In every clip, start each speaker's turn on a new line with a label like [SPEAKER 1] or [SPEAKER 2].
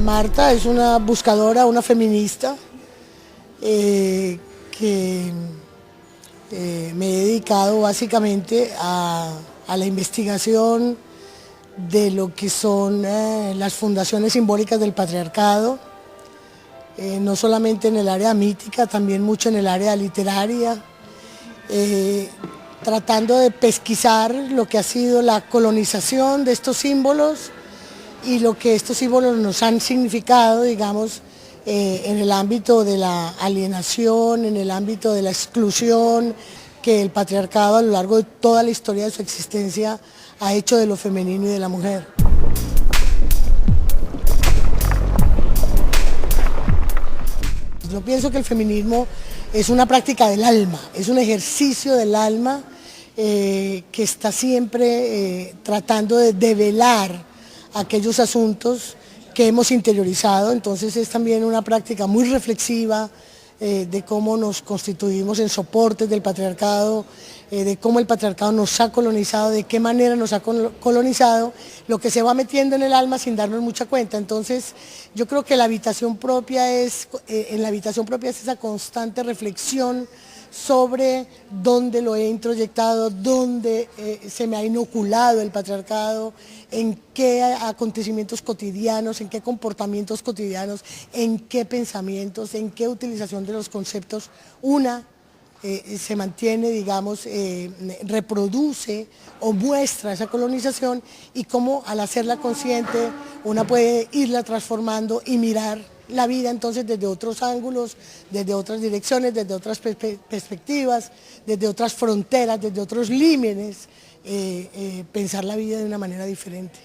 [SPEAKER 1] Marta es una buscadora, una feminista que me he dedicado básicamente a la investigación de lo que son las fundaciones simbólicas del patriarcado, no solamente en el área mítica, también mucho en el área literaria, tratando de pesquisar lo que ha sido la colonización de estos símbolos y lo que estos símbolos nos han significado, digamos, en el ámbito de la alienación, en el ámbito de la exclusión que el patriarcado a lo largo de toda la historia de su existencia ha hecho de lo femenino y de la mujer. Yo pienso que el feminismo es una práctica del alma, es un ejercicio del alma que está siempre tratando de develar aquellos asuntos que hemos interiorizado. Entonces es también una práctica muy reflexiva de cómo nos constituimos en soportes del patriarcado, de cómo el patriarcado nos ha colonizado, de qué manera nos ha colonizado, lo que se va metiendo en el alma sin darnos mucha cuenta. Entonces yo creo que la habitación propia en la habitación propia es esa constante reflexión sobre dónde lo he introyectado, dónde se me ha inoculado el patriarcado, en qué acontecimientos cotidianos, en qué comportamientos cotidianos, en qué pensamientos, en qué utilización de los conceptos se mantiene, digamos, reproduce o muestra esa colonización, y cómo al hacerla consciente una puede irla transformando y mirar la vida entonces desde otros ángulos, desde otras direcciones, desde otras perspectivas, desde otras fronteras, desde otros límites, pensar la vida de una manera diferente.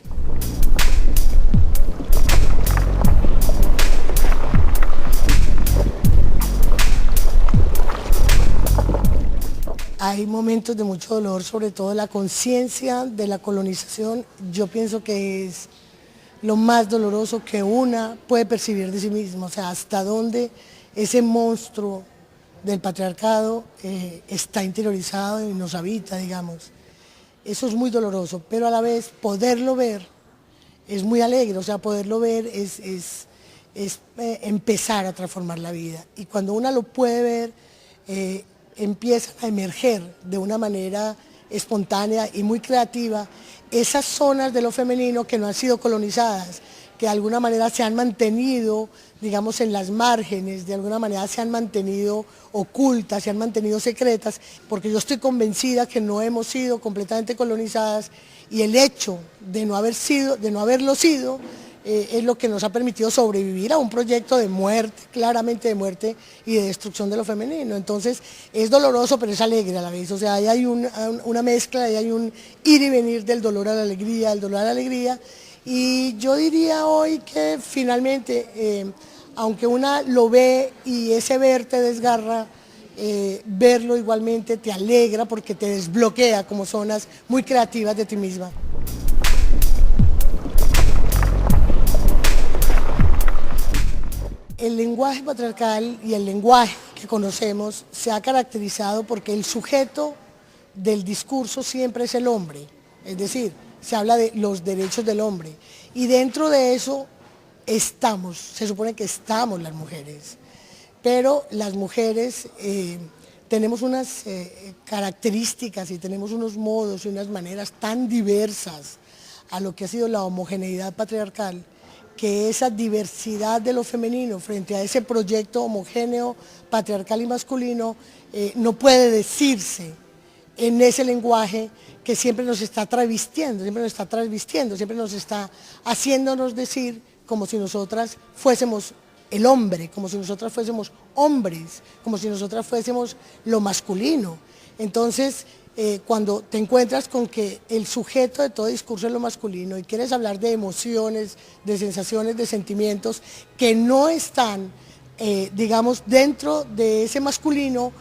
[SPEAKER 1] Hay momentos de mucho dolor, sobre todo la conciencia de la colonización. Yo pienso que es lo más doloroso que una puede percibir de sí misma, o sea, hasta dónde ese monstruo del patriarcado está interiorizado y nos habita, digamos. Eso es muy doloroso, pero a la vez poderlo ver es muy alegre, o sea, poderlo ver es empezar a transformar la vida. Y cuando una lo puede ver, empiezan a emerger de una manera espontánea y muy creativa esas zonas de lo femenino que no han sido colonizadas, que de alguna manera se han mantenido, digamos, en las márgenes, de alguna manera se han mantenido ocultas, se han mantenido secretas, porque yo estoy convencida que no hemos sido completamente colonizadas, y el hecho de no haberlo sido, es lo que nos ha permitido sobrevivir a un proyecto de muerte, claramente de muerte y de destrucción de lo femenino. Entonces es doloroso, pero es alegre a la vez, o sea, ahí hay una mezcla, ahí hay un ir y venir del dolor a la alegría, del dolor a la alegría. Y yo diría hoy que finalmente, aunque una lo ve y ese ver te desgarra, verlo igualmente te alegra porque te desbloquea como zonas muy creativas de ti misma. El lenguaje patriarcal y el lenguaje que conocemos se ha caracterizado porque el sujeto del discurso siempre es el hombre, es decir, se habla de los derechos del hombre, y dentro de eso se supone que estamos las mujeres, pero las mujeres tenemos unas características y tenemos unos modos y unas maneras tan diversas a lo que ha sido la homogeneidad patriarcal, que esa diversidad de lo femenino frente a ese proyecto homogéneo, patriarcal y masculino, no puede decirse en ese lenguaje que siempre nos está travestiendo, siempre nos está haciéndonos decir como si nosotras fuésemos el hombre, como si nosotras fuésemos hombres, como si nosotras fuésemos lo masculino. Entonces, cuando te encuentras con que el sujeto de todo discurso es lo masculino y quieres hablar de emociones, de sensaciones, de sentimientos que no están, digamos, dentro de ese masculino,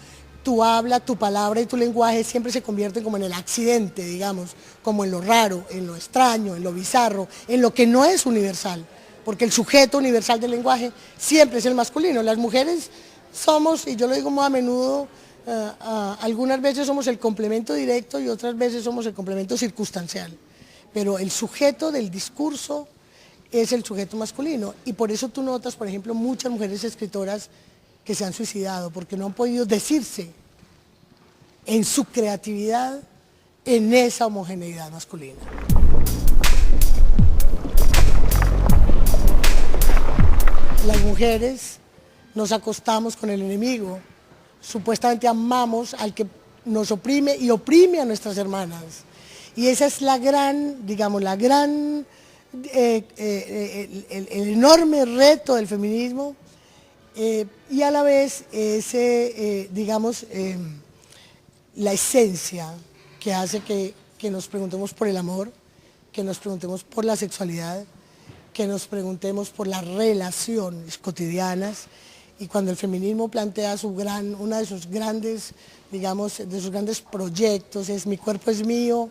[SPEAKER 1] tu habla, tu palabra y tu lenguaje siempre se convierten como en el accidente, digamos, como en lo raro, en lo extraño, en lo bizarro, en lo que no es universal, porque el sujeto universal del lenguaje siempre es el masculino. Las mujeres somos, y yo lo digo muy a menudo, algunas veces somos el complemento directo y otras veces somos el complemento circunstancial, pero el sujeto del discurso es el sujeto masculino. Y por eso tú notas, por ejemplo, muchas mujeres escritoras que se han suicidado, porque no han podido decirse en su creatividad en esa homogeneidad masculina. Las mujeres nos acostamos con el enemigo, supuestamente amamos al que nos oprime y oprime a nuestras hermanas. Y esa es la gran, digamos, el enorme reto del feminismo, y a la vez la esencia que hace que nos preguntemos por el amor, que nos preguntemos por la sexualidad, que nos preguntemos por las relaciones cotidianas. Y cuando el feminismo plantea uno de sus grandes, de sus grandes proyectos es "mi cuerpo es mío",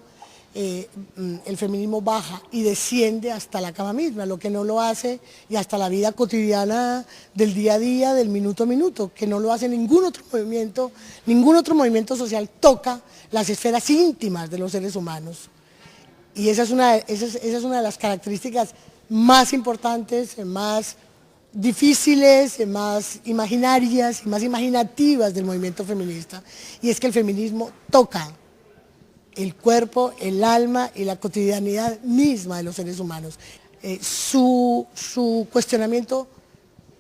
[SPEAKER 1] el feminismo baja y desciende hasta la cama misma, lo que no lo hace, y hasta la vida cotidiana del día a día, del minuto a minuto, que no lo hace ningún otro movimiento social toca las esferas íntimas de los seres humanos. Y esa es una de las características más importantes, más difíciles, más imaginarias y más imaginativas del movimiento feminista, y es que el feminismo toca el cuerpo, el alma y la cotidianidad misma de los seres humanos. Su cuestionamiento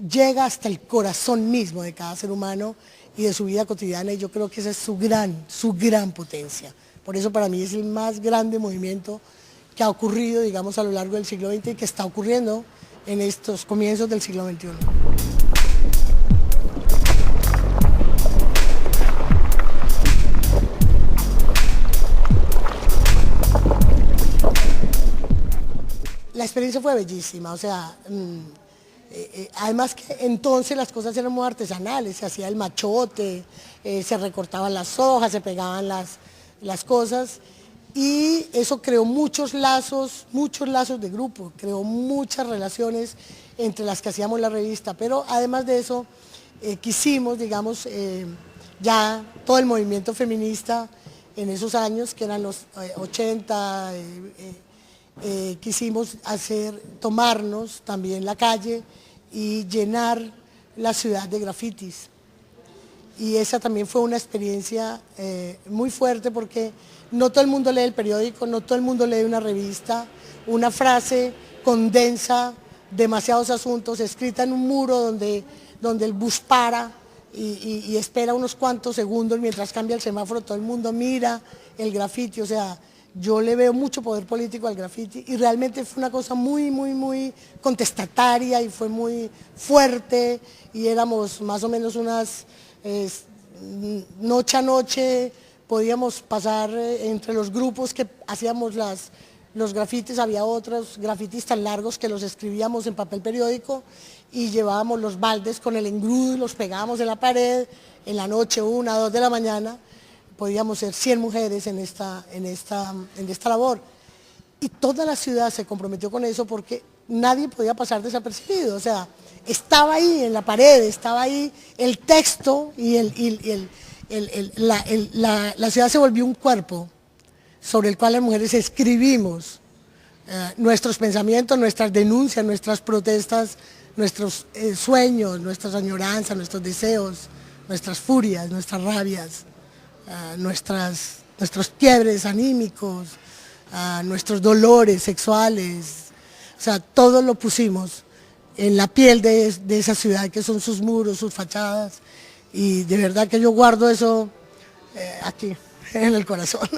[SPEAKER 1] llega hasta el corazón mismo de cada ser humano y de su vida cotidiana, y yo creo que esa es su gran potencia. Por eso para mí es el más grande movimiento que ha ocurrido, digamos, a lo largo del siglo XX y que está ocurriendo en estos comienzos del siglo XXI. La experiencia fue bellísima, o sea, además que entonces las cosas eran muy artesanales, se hacía el machote, se recortaban las hojas, se pegaban las cosas, y eso creó muchos lazos de grupo, creó muchas relaciones entre las que hacíamos la revista, pero además de eso quisimos, digamos, ya todo el movimiento feminista en esos años, que eran los 80, quisimos tomarnos también la calle y llenar la ciudad de grafitis. Y esa también fue una experiencia muy fuerte, porque no todo el mundo lee el periódico, no todo el mundo lee una revista. Una frase condensa demasiados asuntos, escrita en un muro donde el bus para y espera unos cuantos segundos mientras cambia el semáforo, todo el mundo mira el grafiti. O sea, yo le veo mucho poder político al grafiti, y realmente fue una cosa muy contestataria y fue muy fuerte, y éramos más o menos noche a noche, podíamos pasar entre los grupos que hacíamos los grafitis. Había otros grafitis tan largos que los escribíamos en papel periódico y llevábamos los baldes con el engrudo y los pegábamos en la pared en la noche, 1, 2 de la mañana. Podíamos ser 100 mujeres en esta labor, y toda la ciudad se comprometió con eso, porque nadie podía pasar desapercibido. O sea, estaba ahí en la pared, estaba ahí el texto, y la ciudad se volvió un cuerpo sobre el cual las mujeres escribimos nuestros pensamientos, nuestras denuncias, nuestras protestas, nuestros sueños, nuestras añoranzas, nuestros deseos, nuestras furias, nuestras rabias, nuestros quiebres anímicos, nuestros dolores sexuales. O sea, todo lo pusimos en la piel de esa ciudad, que son sus muros, sus fachadas, y de verdad que yo guardo eso aquí, en el corazón.